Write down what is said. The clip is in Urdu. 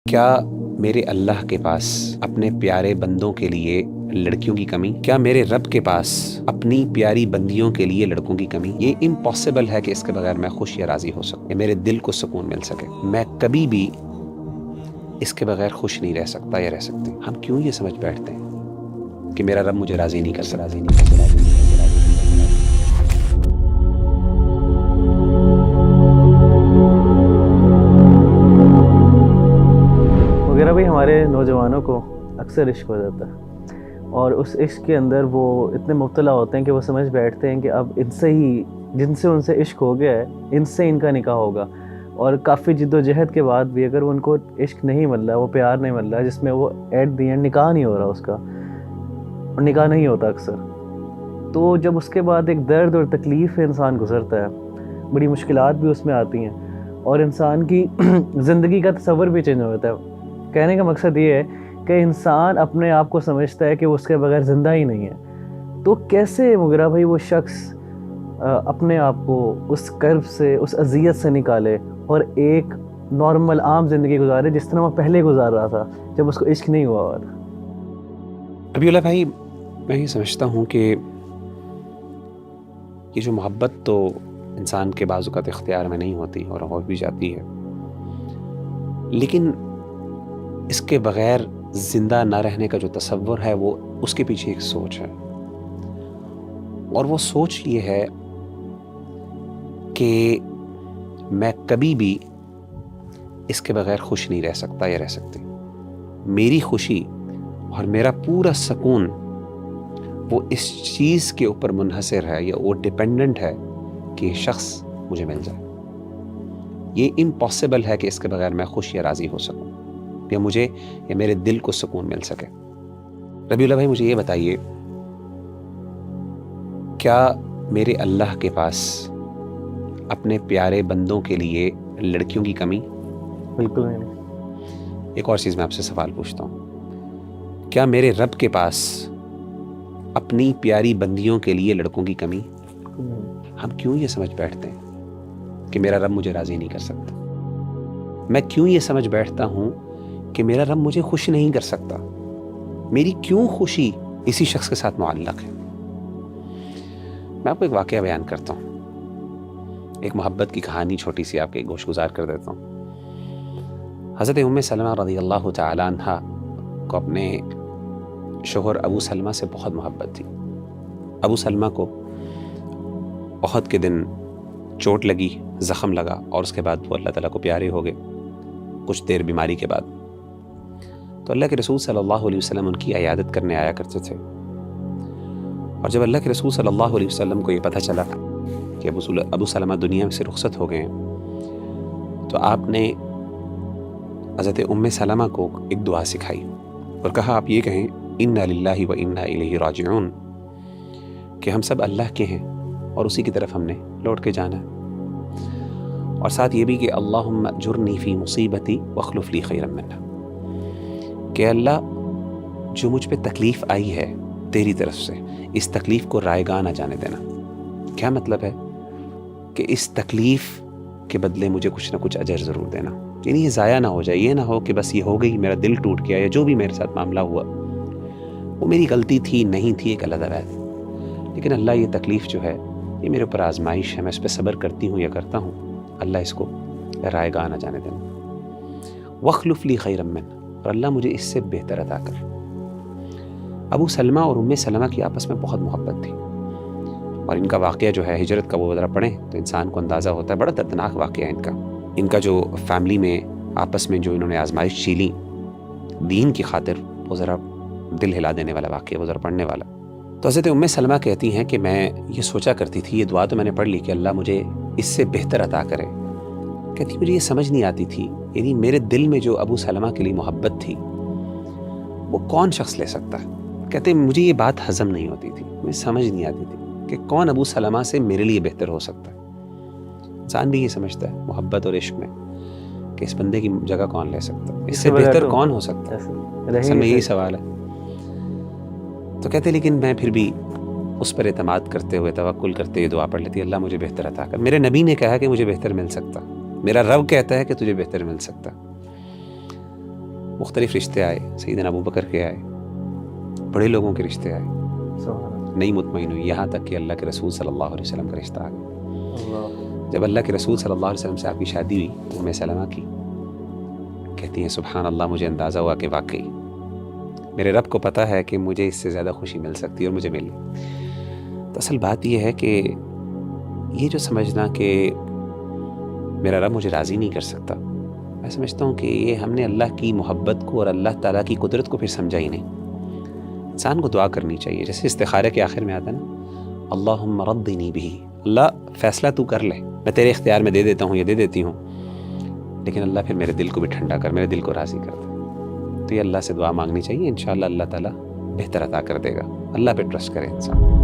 کیا میرے اللہ کے پاس اپنے پیارے بندوں کے لیے لڑکیوں کی کمی؟ کیا میرے رب کے پاس اپنی پیاری بندیوں کے لیے لڑکوں کی کمی؟ یہ امپاسبل ہے کہ اس کے بغیر میں خوش یا راضی ہو سکوں، میرے دل کو سکون مل سکے۔ میں کبھی بھی اس کے بغیر خوش نہیں رہ سکتا یا رہ سکتی۔ ہم کیوں یہ سمجھ بیٹھتے ہیں کہ میرا رب مجھے راضی نہیں کر سکتا، راضی نہیں کر سکتا۔ وغیرہ بھائی ہمارے نوجوانوں کو اکثر عشق ہو جاتا ہے اور اس عشق کے اندر وہ اتنے مبتلا ہوتے ہیں کہ وہ سمجھ بیٹھتے ہیں کہ اب ان سے ہی جن سے ان سے عشق ہو گیا ہے ان سے ان کا نکاح ہوگا، اور کافی جد و جہد کے بعد بھی اگر ان کو عشق نہیں مل رہا، وہ پیار نہیں مل رہا جس میں وہ ایٹ دی اینڈ نکاح نہیں ہو رہا اس کا، اور نکاح نہیں ہوتا اکثر، تو جب اس کے بعد ایک درد اور تکلیف انسان گزرتا ہے، بڑی مشکلات بھی اس میں آتی ہیں اور انسان کی زندگی کا تصور بھی چینج ہو جاتا ہے۔ کہنے کا مقصد یہ ہے کہ انسان اپنے آپ کو سمجھتا ہے کہ وہ اس کے بغیر زندہ ہی نہیں ہے، تو کیسے مغیرہ بھائی وہ شخص اپنے آپ کو اس کرب سے، اس اذیت سے نکالے اور ایک نارمل عام زندگی گزارے جس طرح وہ پہلے گزار رہا تھا جب اس کو عشق نہیں ہوا ہوا تھا؟ ربیع اللہ بھائی، میں یہ سمجھتا ہوں کہ یہ جو محبت تو انسان کے بعض اوقات اختیار میں نہیں ہوتی اور ہو بھی جاتی ہے، لیکن اس کے بغیر زندہ نہ رہنے کا جو تصور ہے وہ اس کے پیچھے ایک سوچ ہے، اور وہ سوچ یہ ہے کہ میں کبھی بھی اس کے بغیر خوش نہیں رہ سکتا یا رہ سکتی۔ میری خوشی اور میرا پورا سکون وہ اس چیز کے اوپر منحصر ہے یا وہ ڈیپینڈنٹ ہے کہ یہ شخص مجھے مل جائے۔ یہ امپاسبل ہے کہ اس کے بغیر میں خوش یا راضی ہو سکوں، یا مجھے یا میرے دل کو سکون مل سکے۔ ربیع اللہ بھائی، مجھے یہ بتائیے، کیا میرے اللہ کے پاس اپنے پیارے بندوں کے لیے لڑکیوں کی کمی؟ بالکل نہیں۔ ایک اور چیز میں آپ سے سوال پوچھتا ہوں، کیا میرے رب کے پاس اپنی پیاری بندیوں کے لیے لڑکوں کی کمی؟ ہم کیوں یہ سمجھ بیٹھتے ہیں کہ میرا رب مجھے راضی نہیں کر سکتا؟ میں کیوں یہ سمجھ بیٹھتا ہوں کہ میرا رب مجھے خوش نہیں کر سکتا؟ میری کیوں خوشی اسی شخص کے ساتھ معلق ہے؟ میں آپ کو ایک واقعہ بیان کرتا ہوں، ایک محبت کی کہانی چھوٹی سی آپ کے گوش گزار کر دیتا ہوں۔ حضرت ام سلمہ رضی اللہ تعالی عنہ کو اپنے شوہر ابو سلمہ سے بہت محبت تھی۔ ابو سلمہ کو احد کے دن چوٹ لگی، زخم لگا، اور اس کے بعد وہ اللہ تعالیٰ کو پیارے ہو گئے کچھ دیر بیماری کے بعد۔ تو اللہ کے رسول صلی اللہ علیہ وسلم ان کی عیادت کرنے آیا کرتے تھے، اور جب اللہ کے رسول صلی اللہ علیہ وسلم کو یہ پتہ چلا کہ ابو سلمہ دنیا سے رخصت ہو گئے ہیں، تو آپ نے حضرت ام سلمہ کو ایک دعا سکھائی اور کہا، آپ یہ کہیں انا للہ و انا الیہ راجعون، کہ ہم سب اللہ کے ہیں اور اسی کی طرف ہم نے لوٹ کے جانا ہے، اور ساتھ یہ بھی کہ اللہم اجرنی فی مصیبتی واخلف لی خیرا منہا، کہ اللہ جو مجھ پہ تکلیف آئی ہے تیری طرف سے، اس تکلیف کو رائگاں نہ جانے دینا۔ کیا مطلب ہے؟ کہ اس تکلیف کے بدلے مجھے کچھ نہ کچھ اجر ضرور دینا، یعنی یہ ضائع نہ ہو جائے، یہ نہ ہو کہ بس یہ ہو گئی، میرا دل ٹوٹ گیا، یا جو بھی میرے ساتھ معاملہ ہوا وہ میری غلطی تھی نہیں تھی ایک علیحدہ بات، لیکن اللہ یہ تکلیف جو ہے یہ میرے اوپر آزمائش ہے، میں اس پہ صبر کرتی ہوں یا کرتا ہوں، اللہ اس کو رائگاں نہ جانے دینا۔ واخلف لی خیرا منہ، اور اللہ مجھے اس سے بہتر عطا کر۔ ابو سلمہ اور ام سلمہ کی آپس میں بہت محبت تھی، اور ان کا واقعہ جو ہے ہجرت کا وہ ذرا پڑھیں تو انسان کو اندازہ ہوتا ہے، بڑا دردناک واقعہ ہے ان کا جو فیملی میں آپس میں جو انہوں نے آزمائش جھیلی دین کی خاطر، وہ ذرا دل ہلا دینے والا واقعہ، وہ ذرا پڑھنے والا۔ تو حضرت ام سلمہ کہتی ہیں کہ میں یہ سوچا کرتی تھی، یہ دعا تو میں نے پڑھ لی کہ اللہ مجھے اس سے بہتر عطا کرے، کہتی مجھے یہ سمجھ نہیں آتی تھی، یعنی میرے دل میں جو ابو سلمہ کے لیے محبت تھی وہ کون شخص لے سکتا ہے؟ کہتے مجھے یہ بات ہضم نہیں ہوتی تھی، مجھے سمجھ نہیں آتی تھی کہ کون ابو سلمہ سے میرے لیے بہتر ہو سکتا ہے۔ انسان بھی یہ سمجھتا ہے محبت اور عشق میں کہ اس بندے کی جگہ کون لے سکتا ہے، اس سے بہتر کون ہو سکتا ہے، اصل میں یہی سوال ہے۔ تو کہتے لیکن میں پھر بھی اس پر اعتماد کرتے ہوئے، توکل کرتے ہوئے دعا پڑھ لیتی، اللہ مجھے بہتر عطا کر۔ میرے نبی نے کہا کہ مجھے بہتر مل سکتا، میرا رب کہتا ہے کہ تجھے بہتر مل سکتا۔ مختلف رشتے آئے، سیدنا ابو بکر کے آئے، بڑے لوگوں کے رشتے آئے، سبحان اللہ، نہیں مطمئن ہوئی، یہاں تک کہ اللہ کے رسول صلی اللہ علیہ وسلم کا رشتہ آ گیا۔ اللہ، جب اللہ کے رسول صلی اللہ علیہ وسلم سے آپ کی شادی ہوئی، ام سلمہ کی، کہتی ہیں سبحان اللہ، مجھے اندازہ ہوا کہ واقعی میرے رب کو پتہ ہے کہ مجھے اس سے زیادہ خوشی مل سکتی ہے اور مجھے ملی۔ تو اصل بات یہ ہے کہ یہ جو سمجھنا کہ میرا رب مجھے راضی نہیں کر سکتا، میں سمجھتا ہوں کہ یہ ہم نے اللہ کی محبت کو اور اللہ تعالیٰ کی قدرت کو پھر سمجھا ہی نہیں۔ انسان کو دعا کرنی چاہیے، جیسے استخارے کے آخر میں آتا ہے نا، اللہم رضنی بہ، اللہ فیصلہ تو کر لے، میں تیرے اختیار میں دے دیتا ہوں یا دے دیتی ہوں، لیکن اللہ پھر میرے دل کو بھی ٹھنڈا کر، میرے دل کو راضی کر دے۔ تو یہ اللہ سے دعا مانگنی چاہیے، انشاءاللہ اللہ تعالیٰ بہتر عطا کر دے گا۔ اللہ پہ ٹرسٹ کرے انسان۔